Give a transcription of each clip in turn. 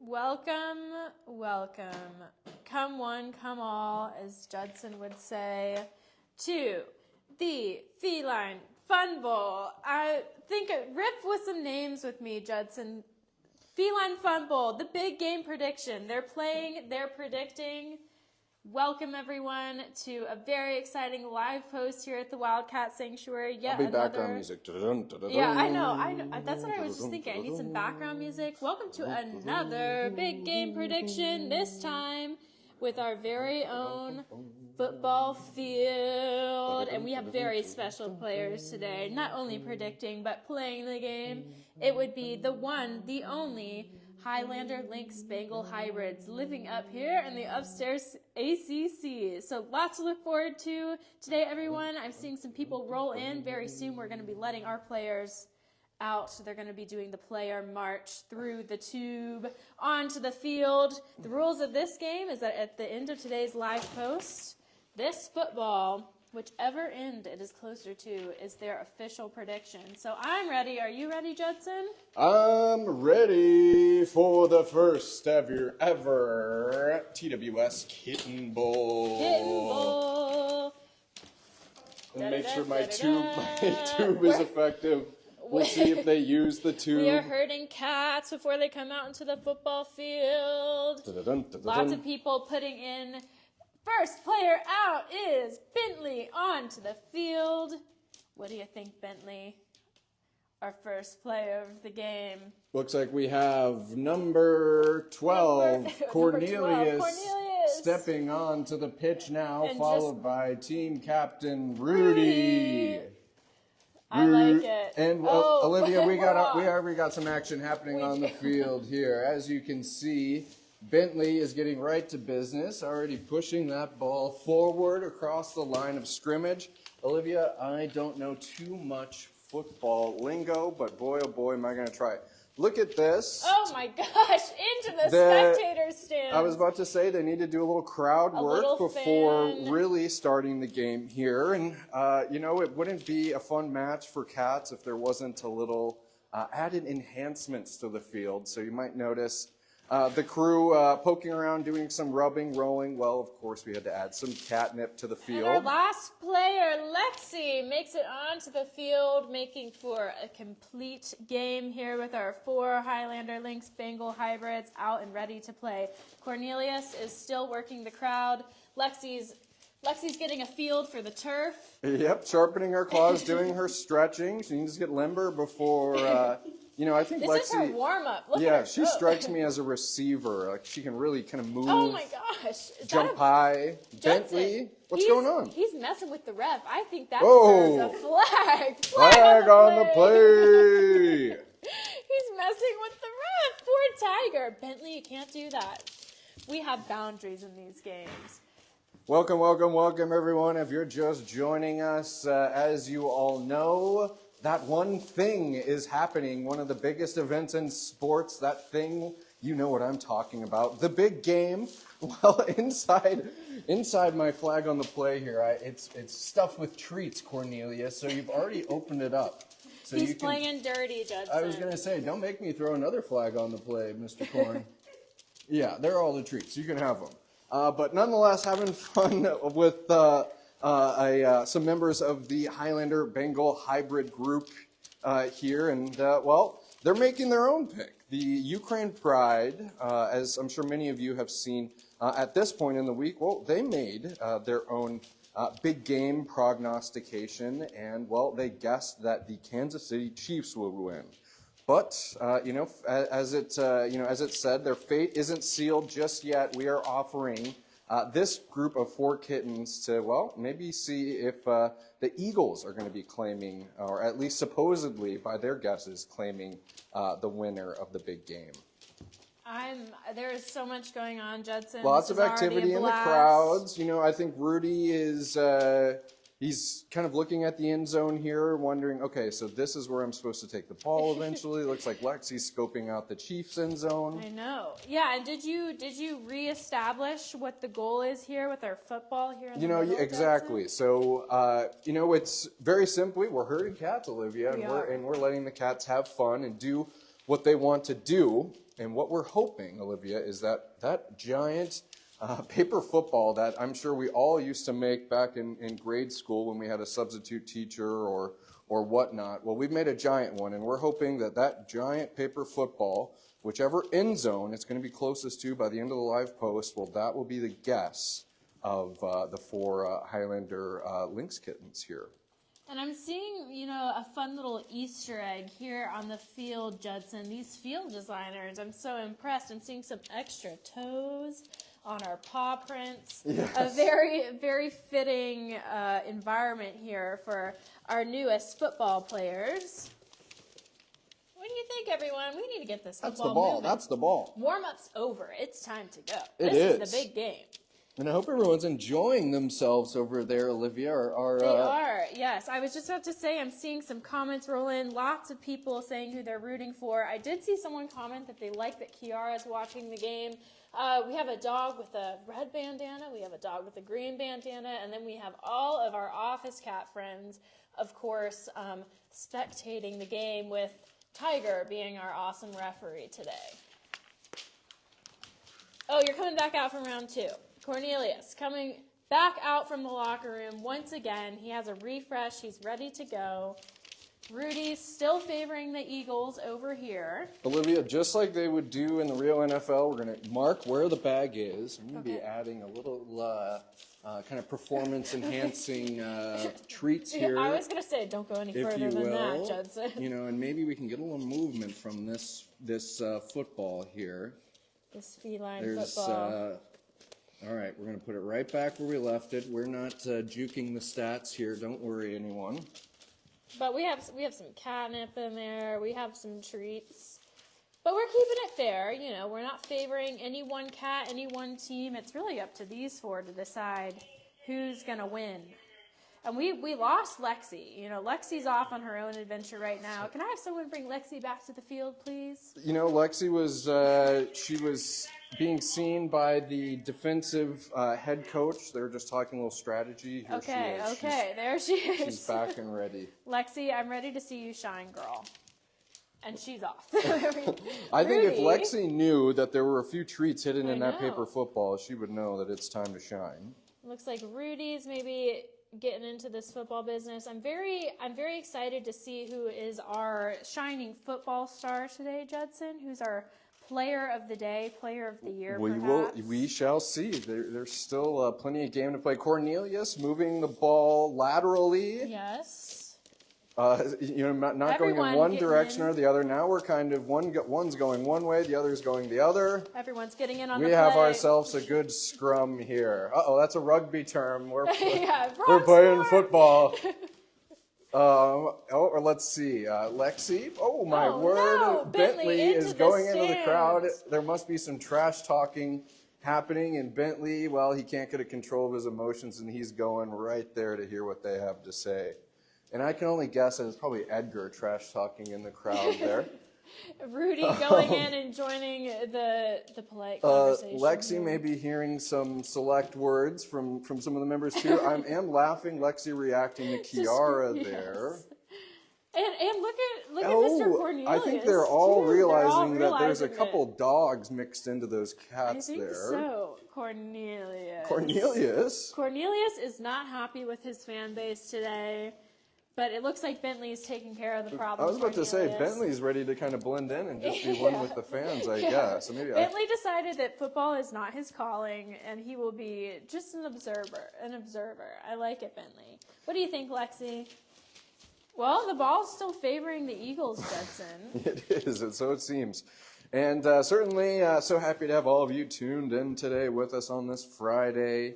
Welcome, welcome. Come one, come all, as Judson would say, to the Feline FUNbowl. I think riff with some names with me, Judson. Feline FUNbowl, the big game prediction. They're playing, they're predicting. Welcome, everyone, to a very exciting live post here at the Wildcat Sanctuary. I'll be background music. Yeah, I know. That's what I was just thinking. I need some background music. Welcome to another big game prediction, this time with our very own football field. And we have very special players today, not only predicting, but playing the game. It would be the one, the only Highlander Lynx Bengal hybrids living up here in the upstairs ACC. So lots to look forward to today, everyone. I'm seeing some people roll in. Very soon we're going to be letting our players out. So they're going to be doing the player march through the tube onto the field. The rules of this game is that at the end of today's live post, this football, whichever end it is closer to, is their official prediction. So I'm ready. Are you ready, Judson? I'm ready for the first ever TWS Kitten Bowl. Kitten Bowl. And make sure my tube is effective. We'll see if they use the tube. We are herding cats before they come out into the football field. Lots of people putting in. First player out is Bentley onto the field. What do you think, Bentley? Our first player of the game. Looks like we have number 12, Cornelius, stepping onto the pitch now, and followed by team captain Rudy. I like it. And Olivia, we already got some action happening on the field here. As you can see, Bentley is getting right to business, already pushing that ball forward across the line of scrimmage. Olivia, I don't know too much football lingo, but boy, oh boy, am I going to try it. Look at this. Oh my gosh, into the spectator stand. I was about to say they need to do a little crowd work before really starting the game here. And, it wouldn't be a fun match for cats if there wasn't a little added enhancements to the field. So you might notice the crew poking around, doing some rubbing, rolling. Well, of course, we had to add some catnip to the field. And our last player, Lexi, makes it onto the field, making for a complete game here with our 4 Highlander Lynx Bengal hybrids out and ready to play. Cornelius is still working the crowd. Lexi's getting a field for the turf. Yep, sharpening her claws, doing her stretching. She needs to get limber before... I think this Lexi... This is her warm-up. She strikes me as a receiver. Like, she can really kind of move. Oh, my gosh. Jump high. Bentley, what's going on? He's messing with the ref. I think that deserves a flag. Flag on the play. He's messing with the ref. Poor Tiger. Bentley, you can't do that. We have boundaries in these games. Welcome, everyone. If you're just joining us, as you all know, that one thing is happening, one of the biggest events in sports. That thing, you know what I'm talking about, the big game. Well, inside my flag on the play here, it's stuffed with treats, Cornelia, so you've already opened it up. So He's playing dirty, Judson. I was going to say, don't make me throw another flag on the play, Mr. Corn. Yeah, they're all the treats. You can have them. But nonetheless, having fun with... some members of the Highlander Bengal hybrid group here, and they're making their own pick. The Ukraine Pride, as I'm sure many of you have seen at this point in the week, they made their own big game prognostication, and they guessed that the Kansas City Chiefs will win. But as it said, their fate isn't sealed just yet. We are offering this group of 4 kittens to, maybe see if the Eagles are going to be claiming, or at least supposedly by their guesses, claiming the winner of the big game. There is so much going on, Judson. Lots of activity in the crowds. I think Rudy is... He's kind of looking at the end zone here, wondering, okay, so this is where I'm supposed to take the ball eventually. Looks like Lexi's scoping out the Chiefs' end zone. I know. Yeah, and did you reestablish what the goal is here with our football here in the middle, exactly. Judson? So, it's very simply, we're herding cats, Olivia, and we're letting the cats have fun and do what they want to do. And what we're hoping, Olivia, is that giant paper football that I'm sure we all used to make back in grade school when we had a substitute teacher or whatnot. Well, we've made a giant one, and we're hoping that giant paper football, whichever end zone it's going to be closest to by the end of the live post, well, that will be the guess of the 4 Highlander Lynx kittens here. And I'm seeing, a fun little Easter egg here on the field, Judson. These field designers, I'm so impressed. I'm seeing some extra toes on our paw prints. Yes. A very, very fitting environment here for our newest football players. What do you think, everyone? We need to get this football That's the ball. moving. That's the ball. Warm-up's over. It's time to go. It This is the big game. And I hope everyone's enjoying themselves over there, Olivia. They are, yes. I was just about to say, I'm seeing some comments roll in. Lots of people saying who they're rooting for. I did see someone comment that they like that Kiara's watching the game. We have a dog with a red bandana. We have a dog with a green bandana. And then we have all of our office cat friends, of course, spectating the game with Tiger being our awesome referee today. Oh, you're coming back out from round 2. Cornelius coming back out from the locker room once again. He has a refresh. He's ready to go. Rudy's still favoring the Eagles over here. Olivia, just like they would do in the real NFL, we're going to mark where the bag is. I'm going to be adding a little kind of performance-enhancing treats here. I was going to say, don't go any further than that, Judson. And maybe we can get a little movement from this football here. This feline football. All right, we're going to put it right back where we left it. We're not juking the stats here. Don't worry, anyone. But we have some catnip in there. We have some treats. But we're keeping it fair. We're not favoring any one cat, any one team. It's really up to these 4 to decide who's going to win. And we lost Lexi. Lexi's off on her own adventure right now. Can I have someone bring Lexi back to the field, please? Lexi was she was being seen by the defensive head coach. They were just talking a little strategy. Here Okay, she is. There she is. She's back and ready. Lexi, I'm ready to see you shine, girl. And she's off. I think if Rudy. Lexi knew that there were a few treats hidden in that paper football, she would know that it's time to shine. Looks like Rudy's maybe getting into this football business. I'm very excited to see who is our shining football star today, Judson. Who's our player of the day, player of the year, perhaps? We shall see. There's still plenty of game to play. Cornelius moving the ball laterally. Yes. Not going in one direction or the other. Now we're kind of one's going one way, the other's going the other. Everyone's getting in on the play. We have ourselves a good scrum here. Uh-oh, that's a rugby term. We're yeah, we're playing football. Let's see. Lexi. Oh, my word. No. Bentley is going into the crowd. stands. There must be some trash talking happening in Bentley. Well, he can't get a control of his emotions, and he's going right there to hear what they have to say. And I can only guess that it's probably Edgar trash talking in the crowd there. Rudy going in and joining the polite conversation. Lexi may be hearing some select words from some of the members too. I am laughing. Lexi reacting to Kiara there. And look at Mr. Cornelius. I think they're all realizing that there's a it. couple dogs mixed into those cats I think there. so. Cornelius. Cornelius is not happy with his fan base today. But it looks like Bentley's taking care of the problem. I was about to say, Bentley's ready to kind of blend in and just be one with the fans, I guess. So maybe Bentley decided that football is not his calling, and he will be just an observer. I like it, Bentley. What do you think, Lexi? Well, the ball's still favoring the Eagles, Judson. It is, and so it seems. And certainly so happy to have all of you tuned in today with us on this Friday.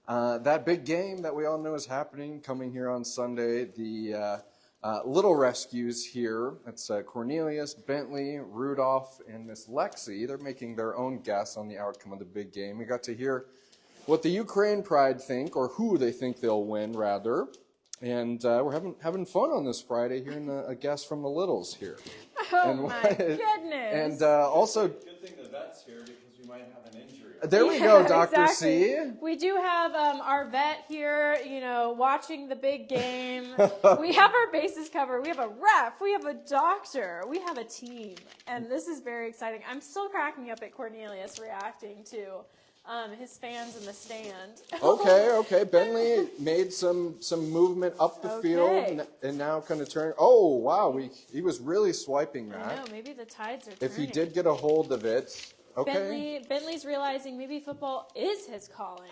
That big game that we all know is happening, coming here on Sunday, the little rescues here. It's Cornelius, Bentley, Rudolph, and Miss Lexi. They're making their own guess on the outcome of the big game. We got to hear what the Ukraine Pride think, or who they think they'll win, rather. And we're having fun on this Friday, hearing a guess from the littles here. Oh, my goodness. And also... Good thing the vet's here, because we might have an injury There we go, Yeah, Dr. exactly. C. We do have our vet here, watching the big game. We have our bases covered. We have a ref. We have a doctor. We have a team. And this is very exciting. I'm still cracking up at Cornelius reacting to his fans in the stand. Okay. Bentley made some movement up the field and now kind of turned. Oh, wow. He was really swiping that. I know. Maybe the tides are turning. If he did get a hold of it. Okay. Bentley's realizing maybe football is his calling.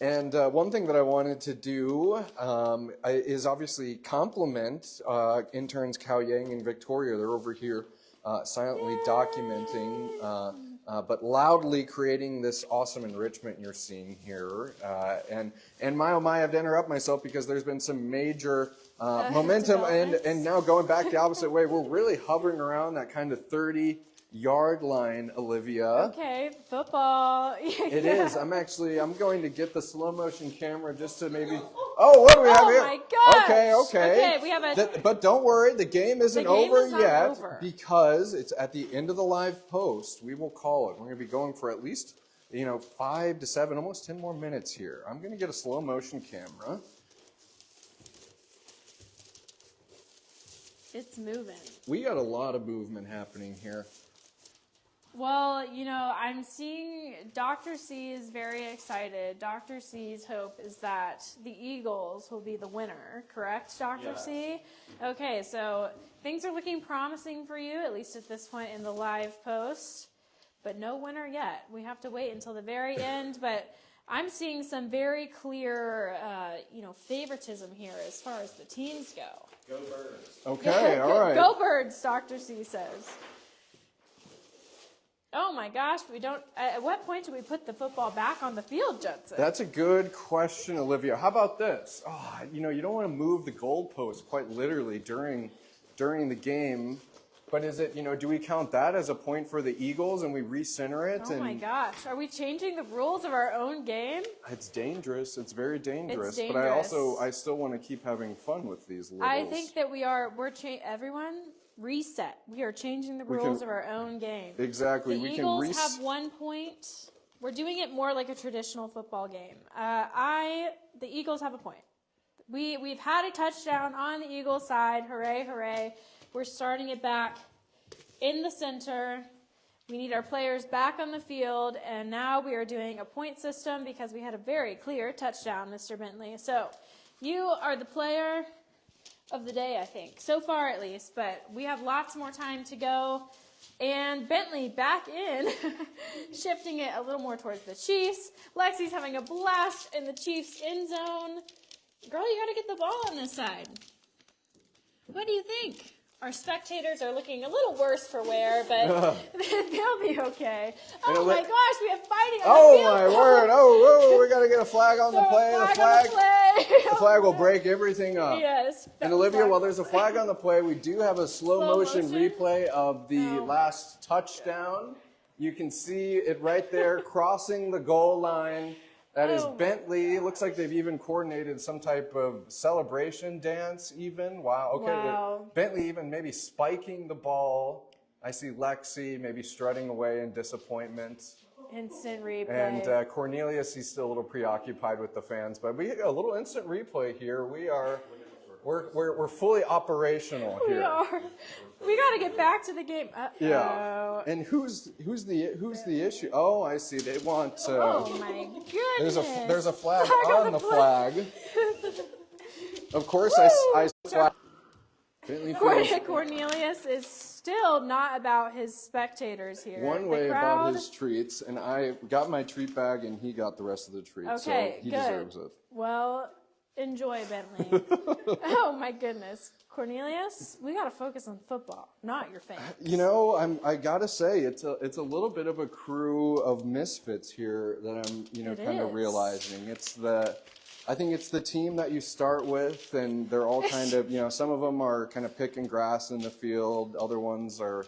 And one thing that I wanted to do is obviously compliment interns Kao Yang and Victoria. They're over here silently documenting, but loudly creating this awesome enrichment you're seeing here. And my oh my, I have to interrupt myself because there's been some major momentum, and now going back the opposite way, we're really hovering around that kind of 30-yard line, Olivia. Okay, football. It is. I'm going to get the slow motion camera just to maybe. Oh, what do we have here? Oh my gosh. Okay. Okay, we have But don't worry, the game isn't over not yet over. because it's at the end of the live post. We will call it. We're going to be going for at least 5 to 7, almost 10 more minutes here. I'm going to get a slow motion camera. It's moving. We got a lot of movement happening here. Well, I'm seeing Dr. C is very excited. Dr. C's hope is that the Eagles will be the winner, correct, Dr. C? Okay, so things are looking promising for you, at least at this point in the live post, but no winner yet. We have to wait until the very end, but I'm seeing some very clear, favoritism here as far as the teams go. Go Birds. Okay, all right. Go Birds, Dr. C says. Oh my gosh, at what point do we put the football back on the field, Judson? That's a good question, Olivia. How about this? Oh, you don't want to move the goalpost quite literally during the game, but is it, do we count that as a point for the Eagles and we recenter it? Oh my gosh, are we changing the rules of our own game? It's dangerous. It's very dangerous. It's But dangerous. I still want to keep having fun with these littles. I think that everyone reset. We are changing the rules of our own game. Exactly. The Eagles have 1 point. We're doing it more like a traditional football game. The Eagles have a point. We've had a touchdown on the Eagles side. Hooray, hooray. We're starting it back in the center. We need our players back on the field, and now we are doing a point system because we had a very clear touchdown, Mr. Bentley. So you are the player of the day, I think, so far at least, but we have lots more time to go. And Bentley back in, shifting it a little more towards the Chiefs. Lexi's having a blast in the Chiefs' end zone. Girl, you got to get the ball on this side. What do you think? Our spectators are looking a little worse for wear, but they'll be okay. Oh my gosh, we have fighting on the field. Oh my word. Oh, we got to get a flag on the play. The flag will break everything up. Yes. And Olivia, while there's a flag on the play, we do have a slow motion replay of the last touchdown. You can see it right there crossing the goal line. That is Bentley. Looks like they've even coordinated some type of celebration dance even. Wow. Okay. Wow. Bentley even maybe spiking the ball. I see Lexi maybe strutting away in disappointment. Instant replay. And Cornelius, he's still a little preoccupied with the fans. But we got a little instant replay here. We're fully operational here. We are. We got to get back to the game. Yeah. And who's the issue? Oh, I see. They want. Oh my goodness. There's a flag on the flag. Of course, I flag. Cornelius is still not about his spectators here. One way about his treats, and I got my treat bag, and he got the rest of the treats. Okay, so he good. deserves it. Well, enjoy, Bentley. Oh my goodness, Cornelius, we got to focus on football, not your fans. I gotta say, it's a little bit of a crew of misfits here that I'm kind of realizing. I think it's the team that you start with, and they're all kind of, some of them are kind of picking grass in the field. Other ones are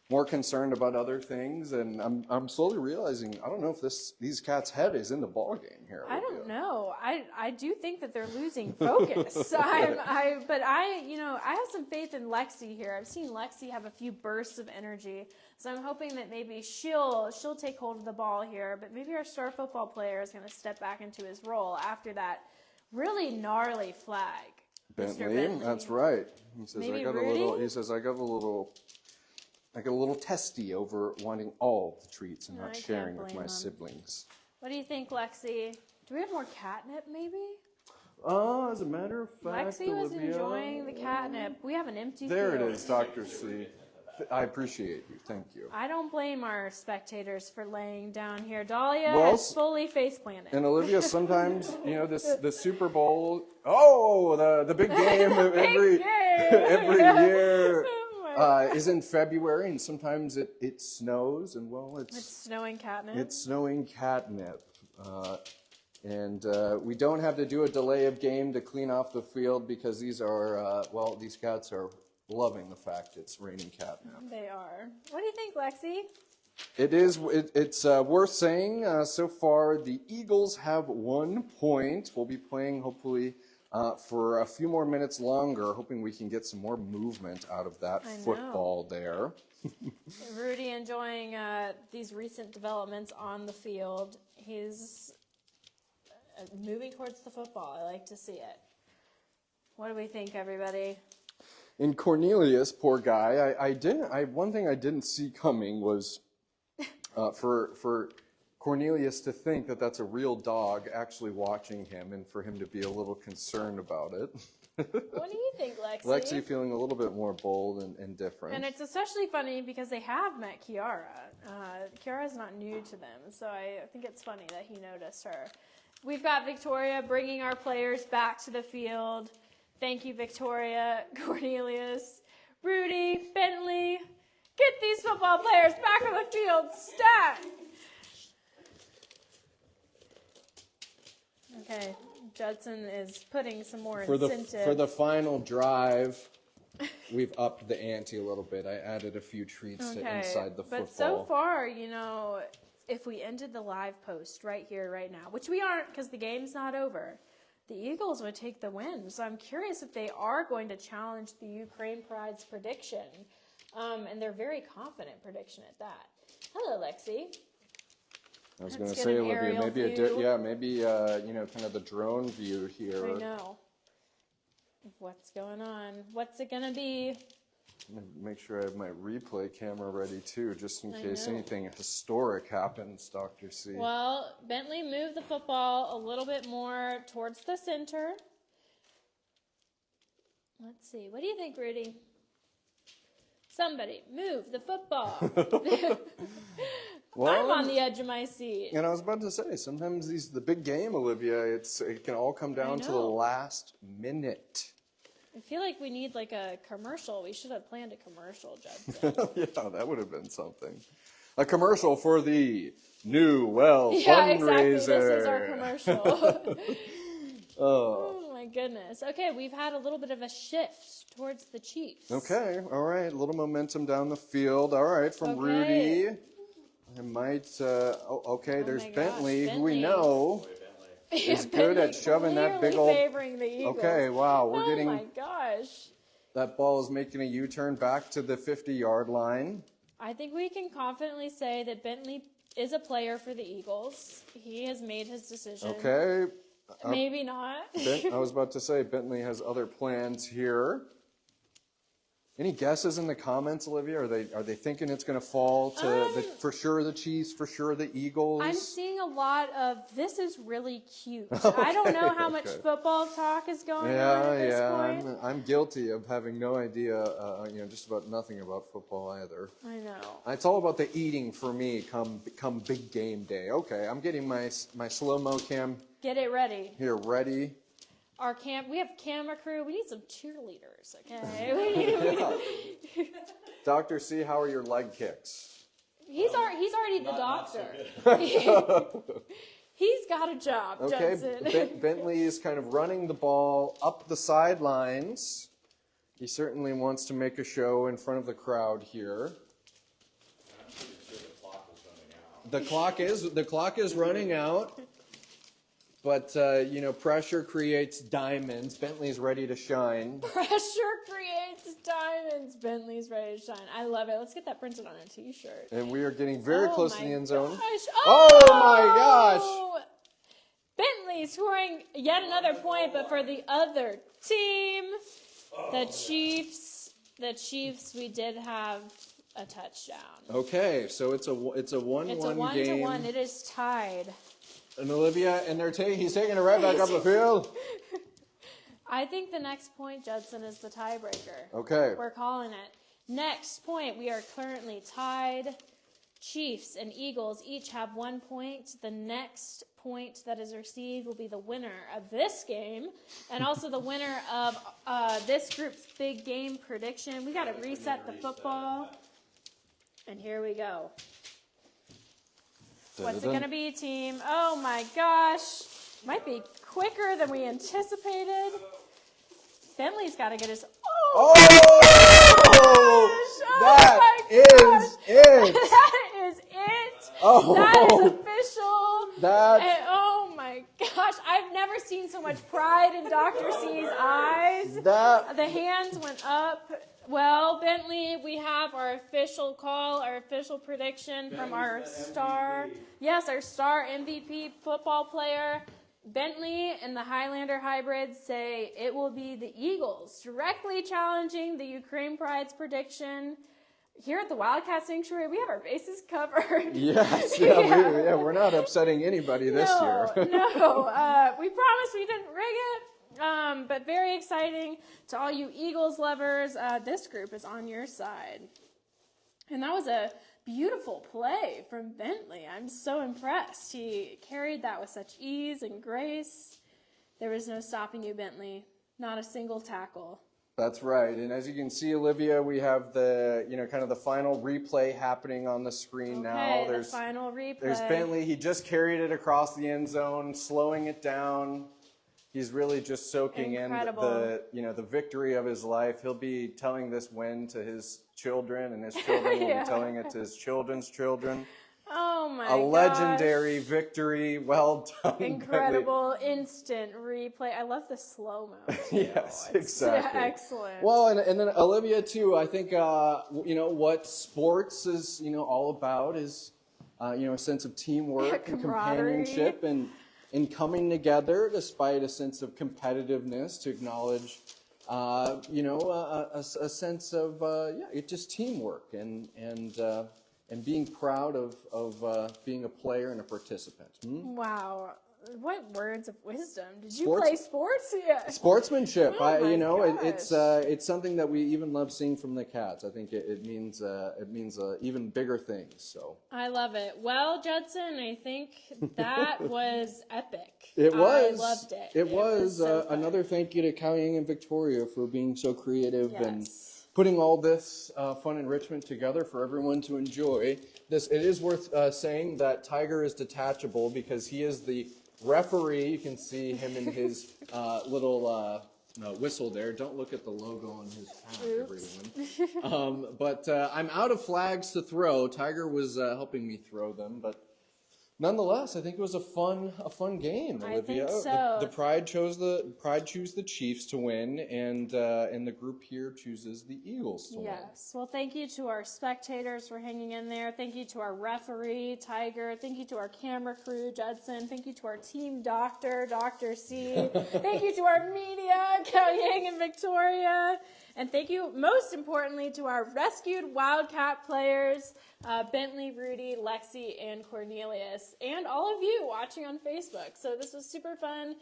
more concerned about other things, and I'm slowly realizing I don't know if these cats' head is in the ball game here. I don't know. I do think that they're losing focus. I have some faith in Lexi here. I've seen Lexi have a few bursts of energy, so I'm hoping that maybe she'll take hold of the ball here. But maybe our star football player is going to step back into his role after that really gnarly flag. Bentley, that's right. He says Maybe I got Rudy? I got a little testy over wanting all the treats and No, not I can't sharing with blame my him. siblings. What do you think, Lexi? Do we have more catnip, maybe? As a matter of fact, Lexi was Olivia, enjoying the catnip. We have an empty there field. it is, Dr. C. I appreciate you. Thank you. I don't blame our spectators for laying down here. Dahlia Well, has fully face planted. And Olivia, sometimes, the Super Bowl, the big game every year is in February, and sometimes it snows, and it's snowing catnip. It's snowing catnip. And we don't have to do a delay of game to clean off the field because these cats are loving the fact it's raining catnip. They are. What do you think, Lexi? It's worth saying so far the Eagles have 1 point. We'll be playing hopefully for a few more minutes longer, hoping we can get some more movement out of that football there. Rudy enjoying these recent developments on the field. He's moving towards the football. I like to see it. What do we think, everybody? In Cornelius, poor guy, one thing I didn't see coming was for Cornelius to think that that's a real dog actually watching him and for him to be a little concerned about it. What do you think, Lexi? Lexi feeling a little bit more bold and different. And it's especially funny because they have met Kiara. Kiara's not new to them, so I think it's funny that he noticed her. We've got Victoria bringing our players back to the field. Thank you, Victoria, Cornelius, Rudy, Bentley. Get these football players back on the field. Stat. Okay, Judson is putting some more incentive. For the final drive, we've upped the ante a little bit. I added a few treats to inside the football. But so far, if we ended the live post right here, right now, which we aren't because the game's not over, the Eagles would take the win. So I'm curious if they are going to challenge the Ukraine Pride's prediction. And they're very confident prediction at that. Hello, Lexi. I was going to say, Olivia, maybe kind of the drone view here. I know. What's going on? What's it going to be? Make sure I have my replay camera ready, too, just in case anything historic happens, Dr. C. Well, Bentley moved the football a little bit more towards the center. Let's see. What do you think, Rudy? Somebody move the football. Well, I'm on the edge of my seat. And I was about to say, sometimes the big game, Olivia, it can all come down to the last minute. I feel like we need like a commercial. We should have planned a commercial, Judson. Yeah, that would have been something. A commercial for the new Fundraiser. Yeah, exactly. This is our commercial. Oh, my goodness. Okay, we've had a little bit of a shift towards the Chiefs. Okay, all right. A little momentum down the field. All right, from Rudy. I might, there's Bentley, who we know is good at shoving that big old... favoring the Eagles. Okay, wow, we're getting... Oh, my gosh. That ball is making a U-turn back to the 50-yard line. I think we can confidently say that Bentley is a player for the Eagles. He has made his decision. Okay. Maybe not. I was about to say, Bentley has other plans here. Any guesses in the comments, Olivia? Are they thinking it's going to fall to for sure the Chiefs, for sure the Eagles? I'm seeing a lot of this is really cute. I don't know how much football talk is going on at this point. I'm guilty of having no idea, just about nothing about football either. I know. It's all about the eating for me come big game day. Okay, I'm getting my slow-mo cam. Get it ready. Here, ready. We have camera crew. We need some cheerleaders, okay? Dr. C, how are your leg kicks? He's already the doctor. He's got a job, Judson. Bentley is kind of running the ball up the sidelines. He certainly wants to make a show in front of the crowd here. the clock is running out. But, pressure creates diamonds. Bentley's ready to shine. Pressure creates diamonds. Bentley's ready to shine. I love it. Let's get that printed on a t-shirt. And we are getting very close to the end zone. Oh my gosh. Bentley scoring yet another point, but for the other team, the Chiefs, we did have a touchdown. Okay, so it's a 1-1 game. It's a 1-1. It is tied. And Olivia, and he's taking it right back up the field. I think the next point, Judson, is the tiebreaker. Okay. We're calling it. Next point, we are currently tied. Chiefs and Eagles each have 1 point. The next point that is received will be the winner of this game and also the winner of this group's big game prediction. We got to reset the football. And here we go. What's it going to be, team? Oh, my gosh. Might be quicker than we anticipated. Bentley's got to get his... Oh! That is it. That is it. Oh. That is official. That... Oh, my gosh. I've never seen so much pride in Dr. C's eyes. The hands went up. Well, Bentley, we have our official call, our official prediction from our star. Yes, our star MVP football player. Bentley and the Highlander hybrids say it will be the Eagles directly challenging the Ukraine Pride's prediction. Here at the Wildcat Sanctuary, we have our bases covered. Yes, we're not upsetting anybody this year. No, we promise we didn't rig it. But very exciting to all you Eagles lovers. This group is on your side. And that was a beautiful play from Bentley. I'm so impressed. He carried that with such ease and grace. There was no stopping you, Bentley. Not a single tackle. That's right. And as you can see, Olivia, we have the, kind of the final replay happening on the screen now. There's the final replay. There's Bentley. He just carried it across the end zone, slowing it down. He's really just soaking in the victory of his life. He'll be telling this win to his children, and his children will be telling it to his children's children. Oh my gosh. A legendary victory. Well done. Incredible instant replay. I love the slow-mo. Yes, exactly. Excellent. Well, and then Olivia too, I think what sports is all about is a sense of teamwork and companionship and coming together despite a sense of competitiveness to acknowledge a sense of just teamwork and being proud of being a player and a participant. Wow. What words of wisdom. Did you play sports? Yeah. Sportsmanship. Oh it's something that we even love seeing from the Cats. I think it means even bigger things. So I love it. Well, Judson, I think that was epic. It was. I loved it. It was so another thank you to Kaoying and Victoria for being so creative and putting all this fun enrichment together for everyone to enjoy. It is worth saying that Tiger is detachable because he is the referee. You can see him in his little whistle there. Don't look at the logo on his hat, everyone. But I'm out of flags to throw. Tiger was helping me throw them, but nonetheless, I think it was a fun game, Olivia. I think so. The Pride choose the Chiefs to win, and the group here chooses the Eagles to win. Yes. Well, thank you to our spectators for hanging in there. Thank you to our referee, Tiger. Thank you to our camera crew, Judson. Thank you to our team doctor, Dr. C. Thank you to our media, Kaoying and Victoria. And thank you, most importantly, to our rescued Wildcat players, Bentley, Rudy, Lexi, and Cornelius, and all of you watching on Facebook. So this was super fun.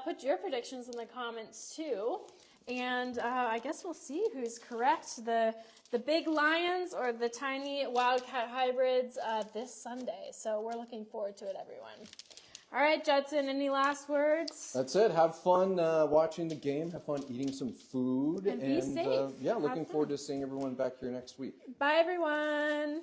Put your predictions in the comments, too. And I guess we'll see who's correct, the big Lions or the tiny Wildcat hybrids this Sunday. So we're looking forward to it, everyone. All right, Judson, any last words? That's it. Have fun watching the game. Have fun eating some food. And be safe. Looking forward to seeing everyone back here next week. Bye, everyone.